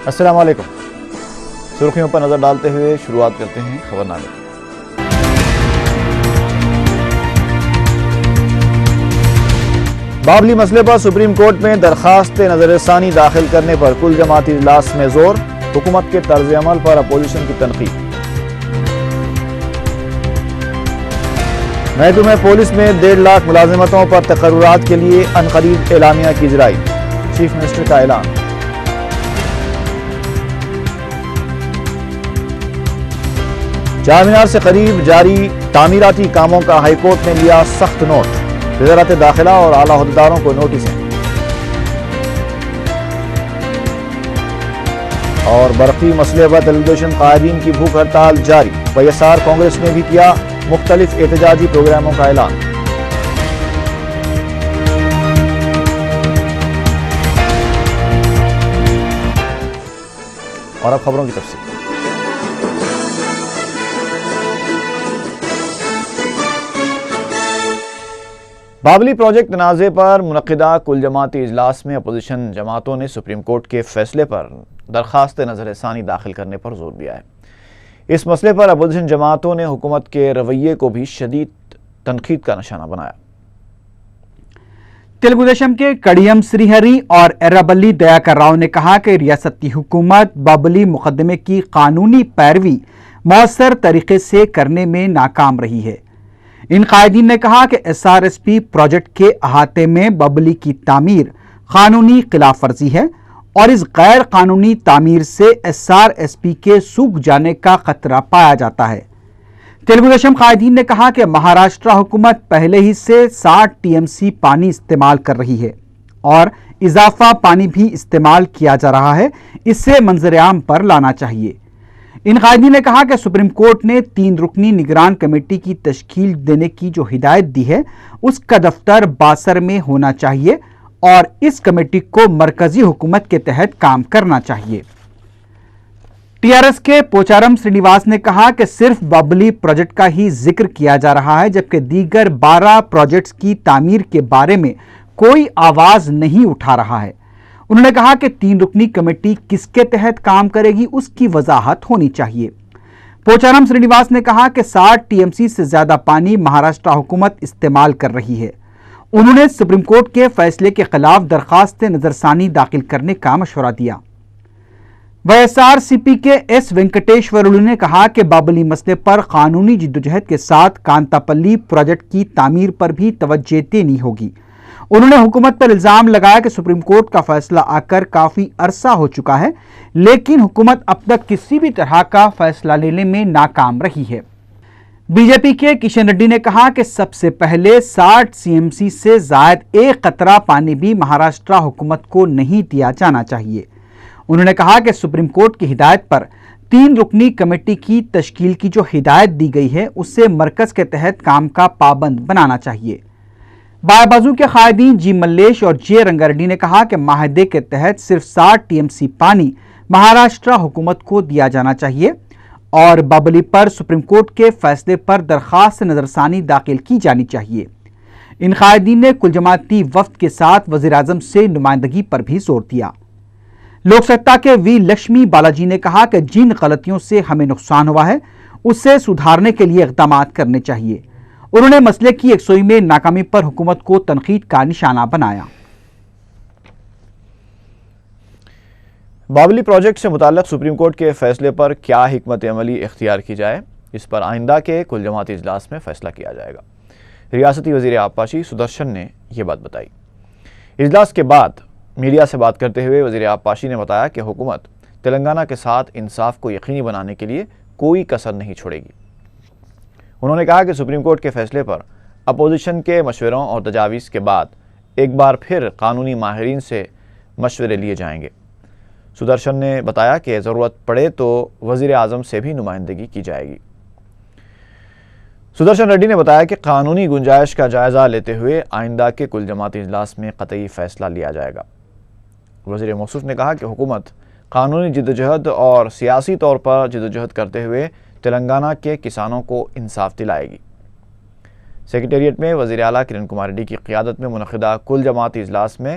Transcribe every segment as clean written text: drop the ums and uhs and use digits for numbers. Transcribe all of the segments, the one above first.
السلام علیکم۔ سرخیوں پر نظر ڈالتے ہوئے شروعات کرتے ہیں خبرنامے کی۔ بابلی مسئلے پر سپریم کورٹ میں درخواست نظر ثانی داخل کرنے پر کل جماعتی اجلاس میں زور، حکومت کے طرز عمل پر اپوزیشن کی تنقید۔ محکمہ پولیس میں 1.5 لاکھ ملازمتوں پر تقررات کے لیے عنقریب اعلامیہ کی اجرائی، چیف منسٹر کا اعلان۔ چار مینار سے قریب جاری تعمیراتی کاموں کا ہائی کورٹ نے لیا سخت نوٹ، وزارت داخلہ اور اعلیٰ عہدیداروں کو نوٹسیں۔ اور برقی مسئلے پر ٹیلی ویژن قائدین کی بھوک ہڑتال جاری، YSR کانگریس نے بھی کیا مختلف احتجاجی پروگراموں کا اعلان۔ اور اب خبروں کی تفصیل۔ بابلی پروجیکٹ تنازع پر منعقدہ کل جماعتی اجلاس میں اپوزیشن جماعتوں نے سپریم کورٹ کے فیصلے پر درخواست نظر ثانی داخل کرنے پر زور دیا ہے۔ اس مسئلے پر اپوزیشن جماعتوں نے حکومت کے رویے کو بھی شدید تنقید کا نشانہ بنایا۔ تلگو دیشم کے کڑیم سری ہری اور ایرابلی دیاکر راؤ نے کہا کہ ریاستی حکومت بابلی مقدمے کی قانونی پیروی مؤثر طریقے سے کرنے میں ناکام رہی ہے۔ ان قائدین نے کہا کہ SRSP پروجیکٹ کے احاطے میں بابلی کی تعمیر قانونی خلاف ورزی ہے اور اس غیر قانونی تعمیر سے SRSP کے سوکھ جانے کا خطرہ پایا جاتا ہے۔ تلگو دیشم قائدین نے کہا کہ مہاراشٹر حکومت پہلے ہی سے 60 TMC پانی استعمال کر رہی ہے اور اضافہ پانی بھی استعمال کیا جا رہا ہے، اسے منظر عام پر لانا چاہیے۔ ان قائدین نے کہا کہ سپریم کورٹ نے 3 رکنی نگران کمیٹی کی تشکیل دینے کی جو ہدایت دی ہے اس کا دفتر باسر میں ہونا چاہیے اور اس کمیٹی کو مرکزی حکومت کے تحت کام کرنا چاہیے۔ TRS کے پوچارم سرینیواس نے کہا کہ صرف بابلی پروجیکٹ کا ہی ذکر کیا جا رہا ہے جبکہ دیگر 12 پروجیکٹس کی تعمیر کے بارے میں کوئی آواز نہیں اٹھا رہا ہے۔ انہوں نے کہا کہ 3 رکنی کمیٹی کس کے تحت کام کرے گی اس کی وضاحت ہونی چاہیے۔ پوچارم سرینیواس نے کہا کہ 60 TMC سے زیادہ پانی مہاراشٹر حکومت استعمال کر رہی ہے۔ انہوں نے سپریم کورٹ کے فیصلے کے خلاف درخواست نظر ثانی داخل کرنے کا مشورہ دیا۔ YSRCP کے S وینکٹیشورلو نے کہا کہ بابلی مسئلے پر قانونی جدوجہد کے ساتھ کانتاپلی پروجیکٹ کی تعمیر پر بھی توجہ دینی ہوگی۔ انہوں نے حکومت پر الزام لگایا کہ سپریم کورٹ کا فیصلہ آ کر کافی عرصہ ہو چکا ہے لیکن حکومت اب تک کسی بھی طرح کا فیصلہ لینے میں ناکام رہی ہے۔ BJP کے کشن ریڈی نے کہا کہ سب سے پہلے 60 CMC سے زائد ایک قطرہ پانی بھی مہاراشٹر حکومت کو نہیں دیا جانا چاہیے۔ انہوں نے کہا کہ سپریم کورٹ کی ہدایت پر 3 رکنی کمیٹی کی تشکیل کی جو ہدایت دی گئی ہے اسے مرکز کے تحت کام کا پابند بنانا چاہیے۔ بائیں بازو کے قائدین جی ملیش اور جے رنگا ریڈی نے کہا کہ معاہدے کے تحت صرف 60 TMC پانی مہاراشٹر حکومت کو دیا جانا چاہیے اور بابلی پر سپریم کورٹ کے فیصلے پر درخواست نظر ثانی داخل کی جانی چاہیے۔ ان قائدین نے کل جماعتی وفد کے ساتھ وزیر اعظم سے نمائندگی پر بھی زور دیا۔ لوک ستا کے وی لکشمی بالاجی نے کہا کہ جن غلطیوں سے ہمیں نقصان ہوا ہے اسے سدھارنے کے لیے اقدامات کرنے چاہیے۔ انہوں نے مسئلے کی یکسوئی میں ناکامی پر حکومت کو تنقید کا نشانہ بنایا۔ بابلی پروجیکٹ سے متعلق سپریم کورٹ کے فیصلے پر کیا حکمت عملی اختیار کی جائے اس پر آئندہ کے کل جماعتی اجلاس میں فیصلہ کیا جائے گا۔ ریاستی وزیر آبپاشی سدرشن نے یہ بات بتائی۔ اجلاس کے بعد میڈیا سے بات کرتے ہوئے وزیر آبپاشی نے بتایا کہ حکومت تلنگانہ کے ساتھ انصاف کو یقینی بنانے کے لیے کوئی کسر نہیں چھوڑے گی۔ انہوں نے کہا کہ سپریم کورٹ کے فیصلے پر اپوزیشن کے مشوروں اور تجاویز کے بعد ایک بار پھر قانونی ماہرین سے مشورے لیے جائیں گے۔ سدرشن نے بتایا کہ ضرورت پڑے تو وزیر اعظم سے بھی نمائندگی کی جائے گی۔ سدرشن ریڈی نے بتایا کہ قانونی گنجائش کا جائزہ لیتے ہوئے آئندہ کے کل جماعتی اجلاس میں قطعی فیصلہ لیا جائے گا۔ وزیر موصوف نے کہا کہ حکومت قانونی جدوجہد اور سیاسی طور پر جدوجہد کرتے ہوئے تلنگانہ کے کسانوں کو انصاف دلائے گی۔ سیکریٹریٹ میں وزیر اعلیٰ کرن کمار ریڈی کی قیادت میں منعقدہ کل جماعتی اجلاس میں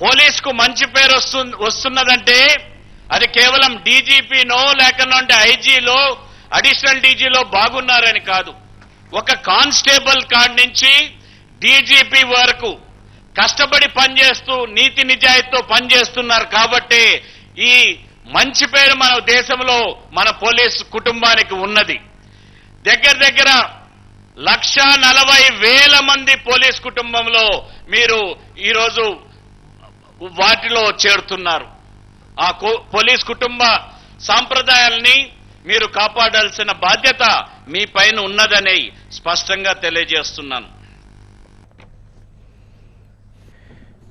పోలీస్ కు మంచి పేరు వస్తున్నదంటే అది కేవలం డీజీపీనో లేకనంటే ఐజీలో అడిషనల్ డీజీలో బాగున్నారని కాదు. ఒక కానిస్టేబుల్ కాడి నుంచి డీజీపీ వరకు కష్టపడి పనిచేస్తూ నీతి నిజాయితీతో పనిచేస్తున్నారు కాబట్టి ఈ మంచి పేరు మన దేశంలో మన పోలీస్ కుటుంబానికి ఉన్నది. దగ్గర 1,40,000 మంది పోలీస్ కుటుంబంలో మీరు ఈరోజు వాటిలో చేరుతున్నారు. ఆ పోలీస్ కుటుంబ సాంప్రదాయాల్ని మీరు కాపాడాల్సిన బాధ్యత మీ పైన ఉన్నదని స్పష్టంగా తెలియజేస్తున్నాను.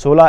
16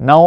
9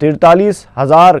43,000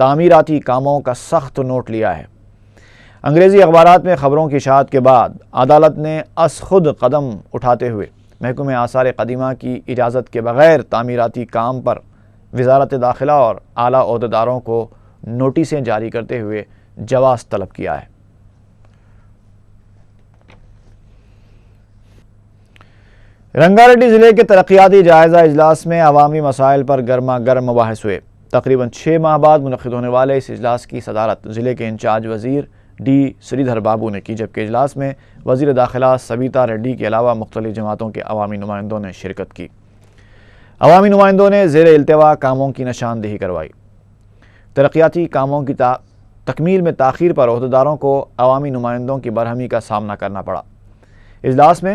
تعمیراتی کاموں کا سخت نوٹ لیا ہے۔ انگریزی اخبارات میں خبروں کی اشاعت کے بعد عدالت نے از خود قدم اٹھاتے ہوئے محکمہ آثار قدیمہ کی اجازت کے بغیر تعمیراتی کام پر وزارت داخلہ اور اعلیٰ عہدیداروں کو نوٹسیں جاری کرتے ہوئے جواز طلب کیا ہے۔ رنگا ریڈی ضلع کے ترقیاتی جائزہ اجلاس میں عوامی مسائل پر گرما گرم مباحث ہوئے۔ تقریباً 6 ماہ بعد منعقد ہونے والے اس اجلاس کی صدارت ضلع کے انچارج وزیر ڈی سریدھر بابو نے کی، جبکہ اجلاس میں وزیر داخلہ سبیتا ریڈی کے علاوہ مختلف جماعتوں کے عوامی نمائندوں نے شرکت کی۔ عوامی نمائندوں نے زیر التوا کاموں کی نشاندہی کروائی۔ ترقیاتی کاموں کی تکمیل میں تاخیر پر عہدیداروں کو عوامی نمائندوں کی برہمی کا سامنا کرنا پڑا۔ اجلاس میں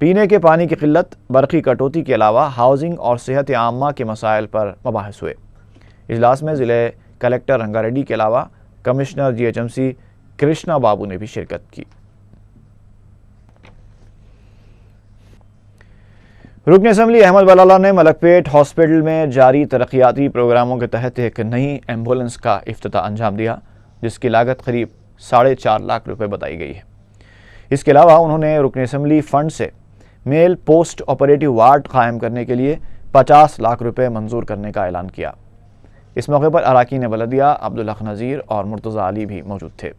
پینے کے پانی کی قلت، برقی کٹوتی کے علاوہ ہاؤسنگ اور صحت عامہ کے مسائل پر مباحث ہوئے۔ اجلاس میں ضلع کلکٹر رنگا ریڈی کے علاوہ کمشنر GHMC کرشنا بابو نے بھی شرکت کی۔ رکن اسمبلی احمد بلالہ نے ملک پیٹ ہاسپٹل میں جاری ترقیاتی پروگراموں کے تحت ایک نئی ایمبولنس کا افتتاح انجام دیا، جس کی لاگت قریب 4.5 لاکھ روپے بتائی گئی ہے۔ اس کے علاوہ انہوں نے رکن اسمبلی فنڈ سے میل پوسٹ آپریٹو وارڈ قائم کرنے کے لیے 50 لاکھ روپے منظور کرنے کا اعلان کیا۔ اس موقع پر اراکین بلدیہ عبدالحق نذیر اور مرتضی علی بھی موجود تھے۔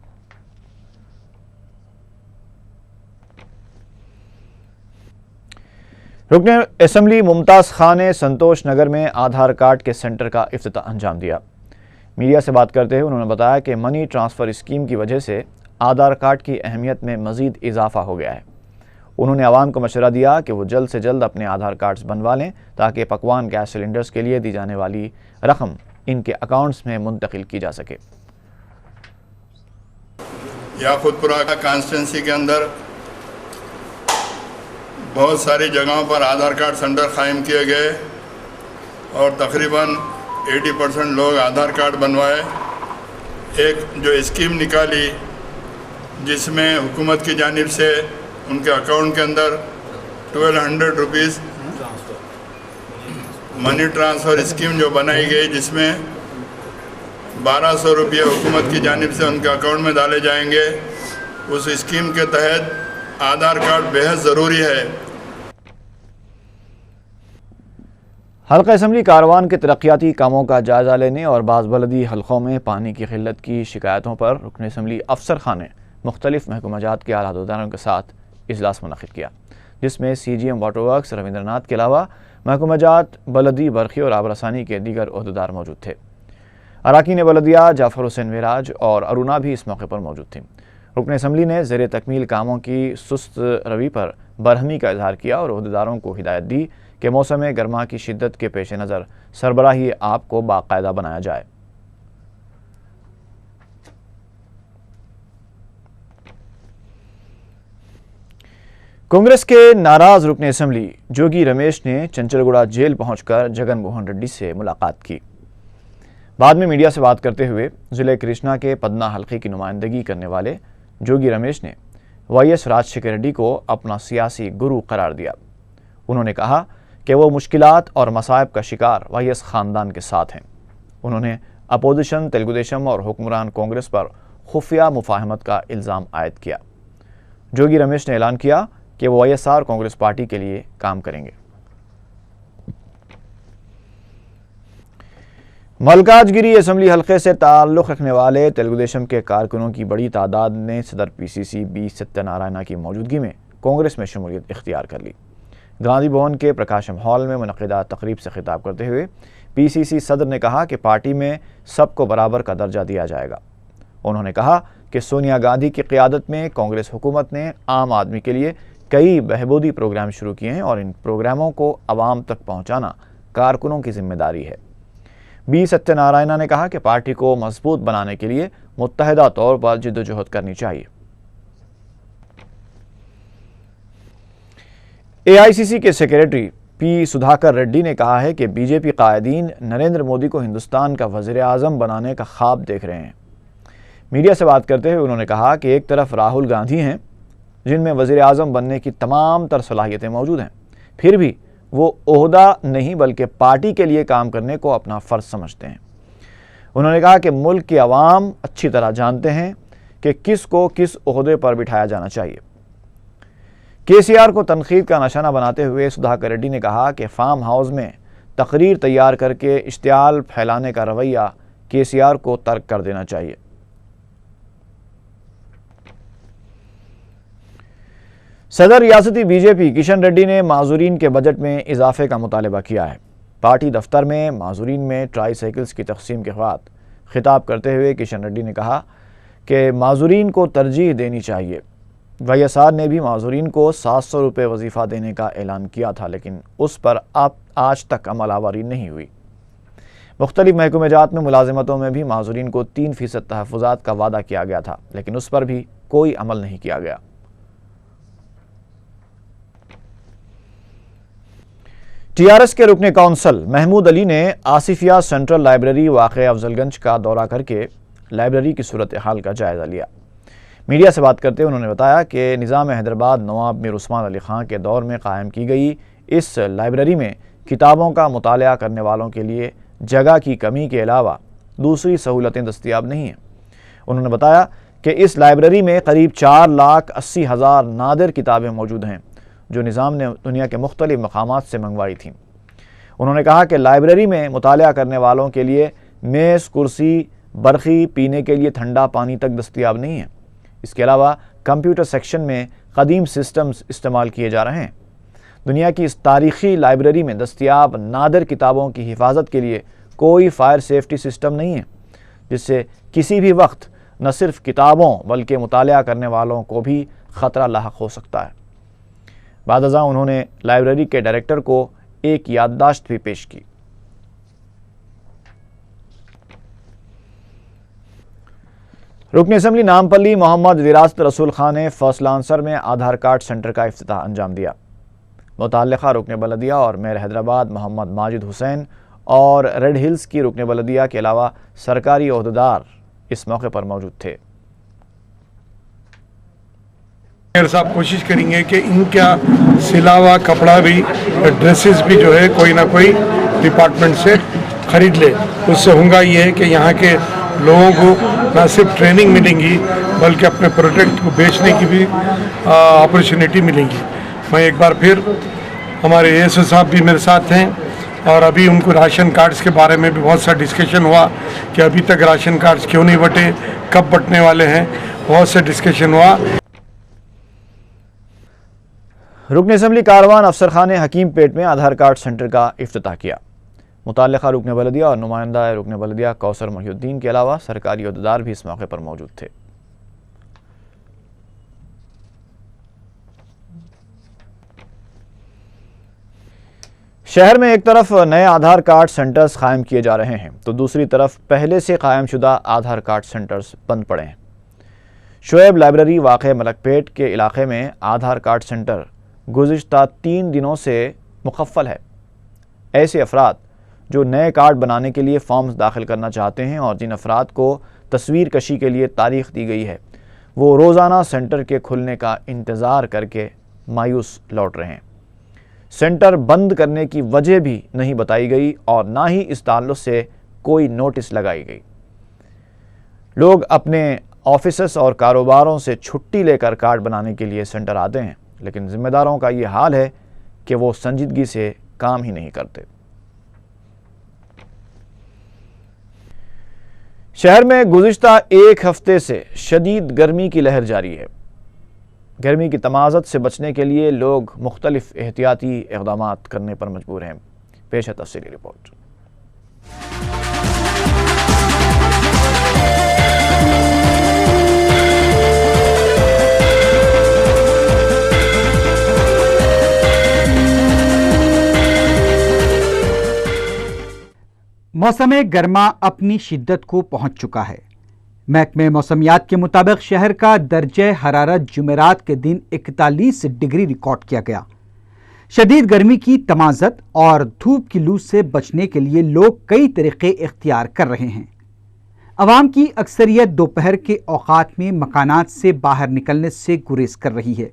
رکن اسمبلی ممتاز خان نے سنتوش نگر میں آدھار کارڈ کے سینٹر کا افتتاح انجام دیا۔ میڈیا سے بات کرتے ہوئے انہوں نے بتایا کہ منی ٹرانسفر اسکیم کی وجہ سے آدھار کارڈ کی اہمیت میں مزید اضافہ ہو گیا ہے۔ انہوں نے عوام کو مشورہ دیا کہ وہ جلد سے جلد اپنے آدھار کارڈز بنوا لیں تاکہ پکوان گیس سلنڈرز کے لیے دی جانے والی رقم ان کے اکاؤنٹس میں منتقل کی جا سکے۔ یا خودپورہ کانسٹیٹنسی کے اندر بہت ساری جگہوں پر آدھار کارڈ سینٹر قائم کیے گئے اور تقریباً 80% لوگ آدھار کارڈ بنوائے۔ ایک جو اسکیم نکالی جس میں حکومت کی جانب سے ان کے اکاؤنٹ کے اندر 1200 روپیز منی ٹرانسفر اسکیم جو بنائی گئی، جس میں 1200 روپیے حکومت کی جانب سے ان کے اکاؤنٹ میں ڈالے جائیں گے۔ اس اسکیم کے تحت آدھار کارڈ بہت ضروری ہے۔ حلقہ اسمبلی کاروان کے ترقیاتی کاموں کا جائزہ لینے اور بعض بلدی حلقوں میں پانی کی قلت کی شکایتوں پر رکن اسمبلی افسر خان نے مختلف محکمہ جات کے اعلیٰ عہدیداروں کے ساتھ اجلاس منعقد کیا، جس میں CGM water works Ravindra Nath کے علاوہ محکمہ جات بلدی برقی اور آب رسانی کے دیگر عہدیدار موجود تھے۔ اراکین بلدیہ جعفر حسین ویراج اور ارونا بھی اس موقع پر موجود تھیں۔ رکن اسمبلی نے زیر تکمیل کاموں کی سست روی پر برہمی کا اظہار کیا اور عہدیداروں کو ہدایت دی کہ موسم گرما کی شدت کے پیش نظر سربراہی آپ کو باقاعدہ بنایا جائے۔ کانگریس کے ناراض رکن اسمبلی جوگی رمیش نے چنچلگوڑہ جیل پہنچ کر جگن موہن ریڈی سے ملاقات کی۔ بعد میں میڈیا سے بات کرتے ہوئے ضلع کرشنا کے پدنا حلقے کی نمائندگی کرنے والے جوگی رمیش نے YS راجشیکھر ریڈی کو اپنا سیاسی گرو قرار دیا۔ انہوں نے کہا کہ وہ مشکلات اور مصائب کا شکار YS خاندان کے ساتھ ہیں۔ انہوں نے اپوزیشن تلگو دیشم اور حکمران کانگریس پر خفیہ مفاہمت کا الزام عائد کیا۔ جوگی رمیش نے اعلان کیا کہ وہ YSR کانگریس پارٹی کے لیے کام کریں گے۔ ملکاج گیری اسمبلی حلقے سے تعلق رکھنے والے تلگو دیشم کے کارکنوں کی بڑی تعداد نے صدر PCC B ستیہ نارائنا کی موجودگی میں کانگریس میں شمولیت اختیار کر لی۔ گاندھی بھون کے پرکاشم ہال میں منعقدہ تقریب سے خطاب کرتے ہوئے PCC صدر نے کہا کہ پارٹی میں سب کو برابر کا درجہ دیا جائے گا۔ انہوں نے کہا کہ سونیا گاندھی کی قیادت میں کانگریس حکومت نے عام آدمی کے لیے کئی بہبودی پروگرام شروع کیے ہیں اور ان پروگراموں کو عوام تک پہنچانا کارکنوں کی ذمہ داری ہے۔ B ستیہ نارائنا نے کہا کہ پارٹی کو مضبوط بنانے کے لیے متحدہ طور پر جدوجہد کرنی چاہیے۔ AICC کے سیکریٹری P سدھاکر ریڈی نے کہا ہے کہ BJP قائدین نریندر مودی کو ہندوستان کا وزیر اعظم بنانے کا خواب دیکھ رہے ہیں۔ میڈیا سے بات کرتے ہوئے انہوں نے کہا کہ ایک طرف راہل گاندھی ہیں جن میں وزیر اعظم بننے کی تمام تر صلاحیتیں موجود ہیں، پھر بھی وہ عہدہ نہیں بلکہ پارٹی کے لیے کام کرنے کو اپنا فرض سمجھتے ہیں۔ انہوں نے کہا کہ ملک کے عوام اچھی طرح جانتے ہیں کہ کس کو کس عہدے پر بٹھایا جانا چاہیے۔ کے سی آر کو تنقید کا نشانہ بناتے ہوئے سدھاکر ریڈی نے کہا کہ فارم ہاؤس میں تقریر تیار کر کے اشتعال پھیلانے کا رویہ کے سی آر کو ترک کر دینا چاہیے۔ صدر ریاستی بی جے پی کشن ریڈی نے معذورین کے بجٹ میں اضافے کا مطالبہ کیا ہے۔ پارٹی دفتر میں معذورین میں ٹرائی سائیکلز کی تقسیم کے بعد خطاب کرتے ہوئے کشن ریڈی نے کہا کہ معذورین کو ترجیح دینی چاہیے۔ وائی ایس آر نے بھی معذورین کو 700 روپے وظیفہ دینے کا اعلان کیا تھا، لیکن اس پر آج تک عمل آوری نہیں ہوئی۔ مختلف محکمہ جات میں ملازمتوں میں بھی معذورین کو 3% تحفظات کا وعدہ کیا گیا تھا، لیکن اس پر بھی کوئی عمل نہیں کیا گیا۔ ٹی آر ایس کے رکن کونسل محمود علی نے آصفیہ سینٹرل لائبریری واقع افضل گنج کا دورہ کر کے لائبریری کی صورتحال کا جائزہ لیا۔ میڈیا سے بات کرتے ہوئے انہوں نے بتایا کہ نظام حیدرآباد نواب میر عثمان علی خان کے دور میں قائم کی گئی اس لائبریری میں کتابوں کا مطالعہ کرنے والوں کے لیے جگہ کی کمی کے علاوہ دوسری سہولتیں دستیاب نہیں ہیں۔ انہوں نے بتایا کہ اس لائبریری میں قریب 4,80,000 نادر کتابیں موجود ہیں جو نظام نے دنیا کے مختلف مقامات سے منگوائی تھیں۔ انہوں نے کہا کہ لائبریری میں مطالعہ کرنے والوں کے لیے میز، کرسی، برقی، پینے کے لیے ٹھنڈا پانی تک دستیاب نہیں ہے۔ اس کے علاوہ کمپیوٹر سیکشن میں قدیم سسٹمز استعمال کیے جا رہے ہیں۔ دنیا کی اس تاریخی لائبریری میں دستیاب نادر کتابوں کی حفاظت کے لیے کوئی فائر سیفٹی سسٹم نہیں ہے، جس سے کسی بھی وقت نہ صرف کتابوں بلکہ مطالعہ کرنے والوں کو بھی خطرہ لاحق ہو سکتا ہے۔ بعد ازاں انہوں نے لائبریری کے ڈائریکٹر کو ایک یادداشت بھی پیش کی۔ رکن اسمبلی نامپلی محمد وراثت رسول خان نے فیصلہ انصر میں آدھار کارڈ سینٹر کا افتتاح انجام دیا۔ متعلقہ رکن بلدیہ اور میئر حیدرآباد محمد ماجد حسین اور ریڈ ہلز کی رکن بلدیہ کے علاوہ سرکاری عہدیدار اس موقع پر موجود تھے۔ میئر صاحب کوشش کریں گے کہ ان کا سلا ہوا کپڑا بھی، ڈریسز بھی جو ہے کوئی نہ کوئی ڈپارٹمنٹ سے خرید لے۔ اس سے ہوگا یہ ہے کہ یہاں کے لوگوں کو نہ صرف ٹریننگ ملیں گی بلکہ اپنے پروڈکٹ کو بیچنے کی بھی اپرچونیٹی ملیں گی۔ میں ایک بار پھر ہمارے اے ایس او صاحب بھی میرے ساتھ ہیں، اور ابھی ان کو راشن کارڈز کے بارے میں بھی بہت سا ڈسکشن ہوا کہ ابھی تک راشن کارڈز کیوں نہیں بٹے، کب بٹنے والے ہیں، بہت سے ڈسکشن ہوا۔ رکن اسمبلی کاروان افسر خان نے حکیم پیٹ میں آدھار کارڈ سینٹر کا افتتاح کیا۔ متعلقہ رکن بلدیہ اور نمائندہ رکن بلدیہ کوثر محی الدین کے علاوہ سرکاری عہدیدار بھی اس موقع پر موجود تھے۔ شہر میں ایک طرف نئے آدھار کارڈ سینٹرز قائم کیے جا رہے ہیں تو دوسری طرف پہلے سے قائم شدہ آدھار کارڈ سینٹرز بند پڑے ہیں۔ شعیب لائبریری واقع ملک پیٹ کے علاقے میں آدھار کارڈ سینٹر گزشتہ 3 دنوں سے مقفل ہے۔ ایسے افراد جو نئے کارڈ بنانے کے لیے فارمز داخل کرنا چاہتے ہیں اور جن افراد کو تصویر کشی کے لیے تاریخ دی گئی ہے، وہ روزانہ سینٹر کے کھلنے کا انتظار کر کے مایوس لوٹ رہے ہیں۔ سینٹر بند کرنے کی وجہ بھی نہیں بتائی گئی اور نہ ہی اس تعلق سے کوئی نوٹس لگائی گئی۔ لوگ اپنے آفیسز اور کاروباروں سے چھٹی لے کر کارڈ بنانے کے لیے سینٹر آتے ہیں، لیکن ذمہ داروں کا یہ حال ہے کہ وہ سنجیدگی سے کام ہی نہیں کرتے۔ شہر میں گزشتہ 1 ہفتے سے شدید گرمی کی لہر جاری ہے۔ گرمی کی تمازت سے بچنے کے لیے لوگ مختلف احتیاطی اقدامات کرنے پر مجبور ہیں۔ پیش ہے تفصیلی رپورٹ۔ موسم گرما اپنی شدت کو پہنچ چکا ہے۔ محکمہ موسمیات کے مطابق شہر کا درجہ حرارت جمعرات کے دن 41 ڈگری ریکارڈ کیا گیا۔ شدید گرمی کی تمازت اور دھوپ کی لو سے بچنے کے لیے لوگ کئی طریقے اختیار کر رہے ہیں۔ عوام کی اکثریت دوپہر کے اوقات میں مکانات سے باہر نکلنے سے گریز کر رہی ہے،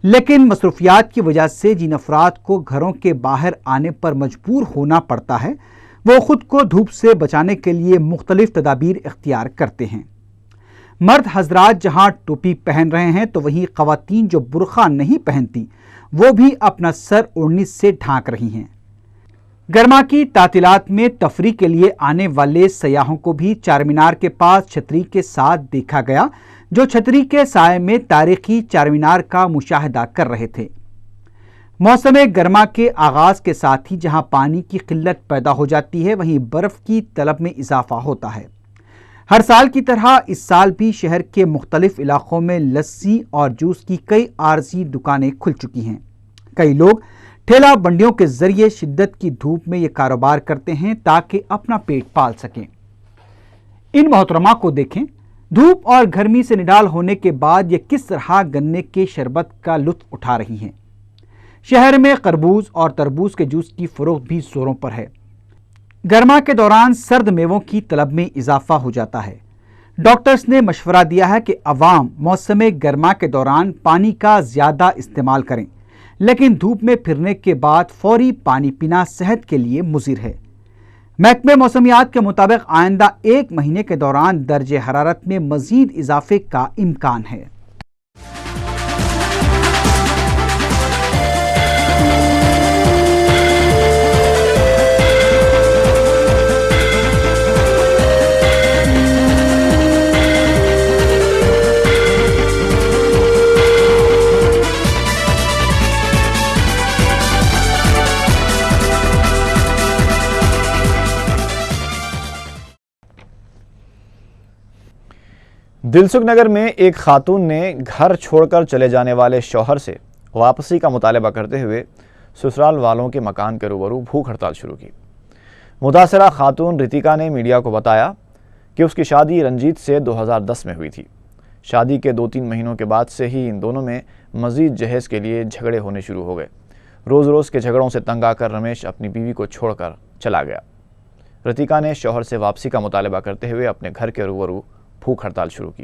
لیکن مصروفیات کی وجہ سے جن افراد کو گھروں کے باہر آنے پر مجبور ہونا پڑتا ہے وہ خود کو دھوپ سے بچانے کے لیے مختلف تدابیر اختیار کرتے ہیں۔ مرد حضرات جہاں ٹوپی پہن رہے ہیں تو وہیں خواتین جو برقع نہیں پہنتی وہ بھی اپنا سر اوڑھنی سے ڈھانک رہی ہیں۔ گرما کی تعطیلات میں تفریح کے لیے آنے والے سیاحوں کو بھی چار مینار کے پاس چھتری کے ساتھ دیکھا گیا، جو چھتری کے سائے میں تاریخی چار مینار کا مشاہدہ کر رہے تھے۔ موسم گرما کے آغاز کے ساتھ ہی جہاں پانی کی قلت پیدا ہو جاتی ہے وہیں برف کی طلب میں اضافہ ہوتا ہے۔ ہر سال کی طرح اس سال بھی شہر کے مختلف علاقوں میں لسی اور جوس کی کئی عارضی دکانیں کھل چکی ہیں۔ کئی لوگ ٹھیلا بنڈیوں کے ذریعے شدت کی دھوپ میں یہ کاروبار کرتے ہیں تاکہ اپنا پیٹ پال سکیں۔ ان محترمہ کو دیکھیں، دھوپ اور گرمی سے نڈال ہونے کے بعد یہ کس طرح گنے کے شربت کا لطف اٹھا رہی ہیں۔ شہر میں خربوز اور تربوز کے جوس کی فروخت بھی زوروں پر ہے۔ گرما کے دوران سرد میووں کی طلب میں اضافہ ہو جاتا ہے۔ ڈاکٹرز نے مشورہ دیا ہے کہ عوام موسم گرما کے دوران پانی کا زیادہ استعمال کریں، لیکن دھوپ میں پھرنے کے بعد فوری پانی پینا صحت کے لیے مضر ہے۔ محکمہ موسمیات کے مطابق آئندہ 1 مہینے کے دوران درجہ حرارت میں مزید اضافے کا امکان ہے۔ دلسکھ نگر میں ایک خاتون نے گھر چھوڑ کر چلے جانے والے شوہر سے واپسی کا مطالبہ کرتے ہوئے سسرال والوں کے مکان کے روبرو بھوک ہڑتال شروع کی۔ متاثرہ خاتون رتیکا نے میڈیا کو بتایا کہ اس کی شادی رنجیت سے 2010 میں ہوئی تھی۔ شادی کے 2-3 مہینوں کے بعد سے ہی ان دونوں میں مزید جہیز کے لیے جھگڑے ہونے شروع ہو گئے۔ روز روز کے جھگڑوں سے تنگ آ کر رمیش اپنی بیوی کو چھوڑ کر چلا گیا۔ رتیکا نے شوہر سے واپسی کا مطالبہ کرتے ہوئے اپنے گھر کے روبرو بھوک ہڑتال شروع کی۔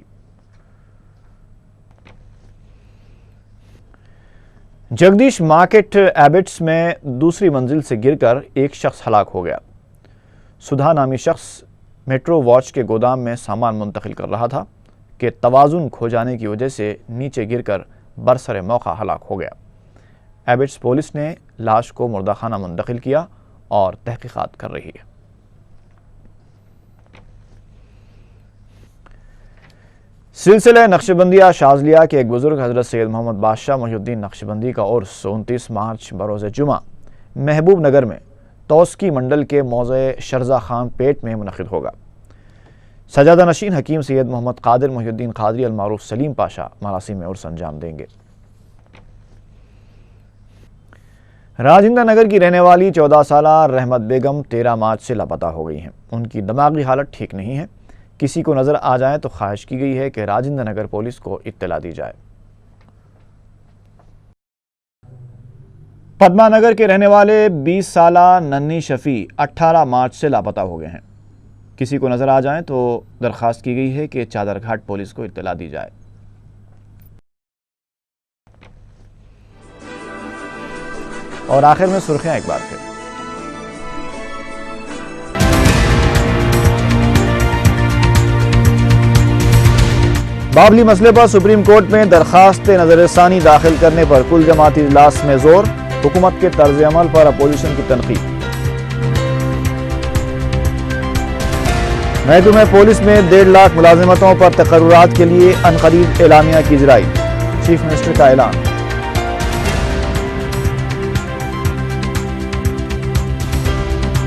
جگدیش مارکیٹ ایبٹس میں دوسری منزل سے گر کر ایک شخص ہلاک ہو گیا۔ سدھا نامی شخص میٹرو واچ کے گودام میں سامان منتقل کر رہا تھا کہ توازن کھو جانے کی وجہ سے نیچے گر کر برسر موقع ہلاک ہو گیا۔ ایبٹس پولیس نے لاش کو مردہ خانہ منتقل کیا اور تحقیقات کر رہی ہے۔ سلسلہ نقشبندیہ شاذلیہ کے ایک بزرگ حضرت سید محمد بادشاہ محی الدین نقشبندی کا عرس 29 مارچ بروز جمعہ محبوب نگر میں توسکی منڈل کے موضع شرزہ خان پیٹ میں منعقد ہوگا۔ سجادہ نشین حکیم سید محمد قادر محی الدین قادری المعروف سلیم پاشا مراسم عرس انجام دیں گے۔ راجندر نگر کی رہنے والی 14 سالہ رحمت بیگم 13 مارچ سے لاپتہ ہو گئی ہیں۔ ان کی دماغی حالت ٹھیک نہیں ہے۔ کسی کو نظر آ جائے تو خواہش کی گئی ہے کہ راجندر نگر پولیس کو اطلاع دی جائے۔ پدما نگر کے رہنے والے 20 سالہ ننھی شفیع 18 مارچ سے لاپتہ ہو گئے ہیں۔ کسی کو نظر آ جائیں تو درخواست کی گئی ہے کہ چادر گھاٹ پولیس کو اطلاع دی جائے۔ اور آخر میں سرخیاں ایک بار پھر۔ بابلی مسئلے پر سپریم کورٹ میں درخواست نظر ثانی داخل کرنے پر کل جماعتی اجلاس میں زور، حکومت کے طرز عمل پر اپوزیشن کی تنقید۔ محکمہ پولیس میں 1.5 لاکھ ملازمتوں پر تقررات کے لیے عنقریب اعلامیہ کی اجرائی، چیف منسٹر کا اعلان۔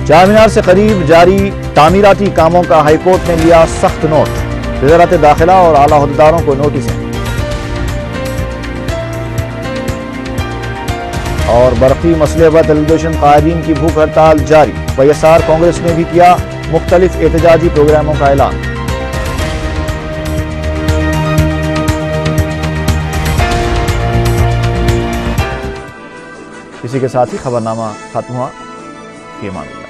چار مینار سے قریب جاری تعمیراتی کاموں کا ہائی کورٹ نے لیا سخت نوٹ، وزارت داخلہ اور اعلیٰ عہدیداروں کو نوٹسیں۔ اور برقی مسئلے پر ٹیلی ویژن قائدین کی بھوک ہڑتال جاری، وائی ایس آر کانگریس نے بھی کیا مختلف احتجاجی پروگراموں کا اعلان۔ اسی کے ساتھ ہی خبرنامہ ختم ہوا۔ فی امان اللہ۔